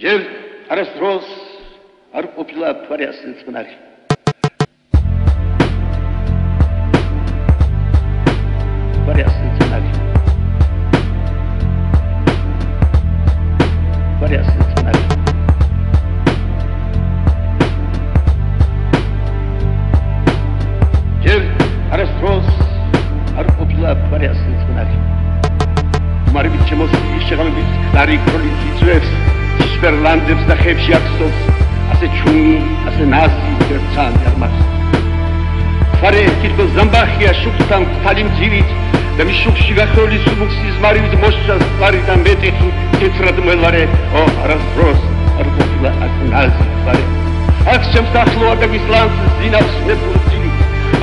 ჯერ არასდროს არ ყოფილა მთვარე ასე წყნარი. მთვარე ასე წყნარი. მთვარე ასე წყნარი. ჯერ არასდროს არ ყოფილა მთვარე ასე წყნარი. მარებით შემოსილი შეღამებით ხარი ქროლით იწვევს სისპერლანდებს და ხებში აქსობს ასე ჩუნი, ასე ნაზი ვერცანი არ მას. ხარე კითხო ზამბახია შუქთან ქალი მძივით და მის შუქში გახროლი სუბუქსის მარივით მოსჭას ხარი და მეტეხი თეთრად მელარე ო არასდროს არ ყოფილა ასე ნაზი ხარე. აქ შემსახლო აგების ლანს ზინავს მეფურცილი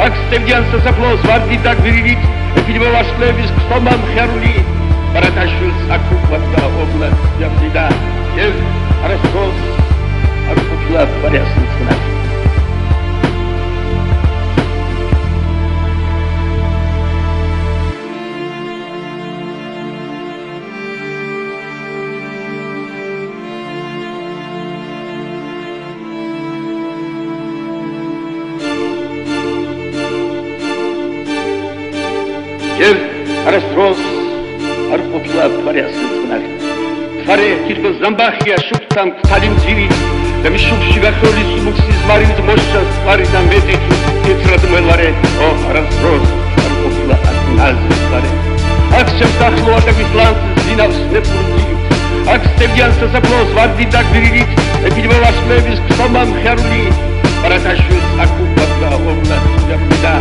აქ სტევდიან სასაფლაოს ვარდი და გვირილით ეფილმო ვაშლების ხტომა მხარული Baratashvils akuplat da oblast Yamdida. Jel arastos akuplat variasın sınav. Jel arastos არ ყოფილა მთვარე ასე წყნარი. ხარე კითხო ზამბახია შუქთან ქალი მძივით და მის შუქში გახროლი სუბუქსის მარივით მოსჭას ხარი და მეტეხი თეთრად მელარე ო არასდროს არ ყოფილა ასე ნაზი ხარე. აქ შემსახლო აგების ლანს ზინავს მეფურცილი აქ სტევდიან სასაფლაოს ვარდი და გვირილით ეფილმო ვაშლების ხტომა მხარული ბარათაშვილს აკუპლად და ოვლად Yamdida.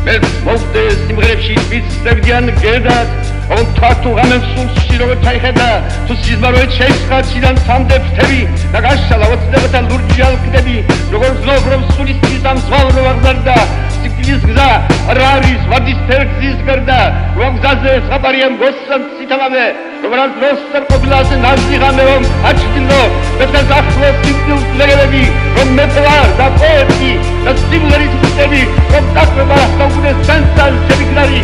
Mēs მოვდე სიმღერებში ვისწევდიან გედას On tatu gamen sul sirove tayxeda tu sizmaroy çeysxaçidan sandep tevi nagaşala otdebeta lurjal kdebi rogor znovrom sulistisam zvalro vaglarda siktilis gza raris vadis tergzis garda rogzaze xabariam gossan sitamame rogaraz rostar qobilase nazdigamevom achdino beta zakhlo siktil legebi rom metlar da poeti da simleris kdebi rom takva saugunes sensal seviklari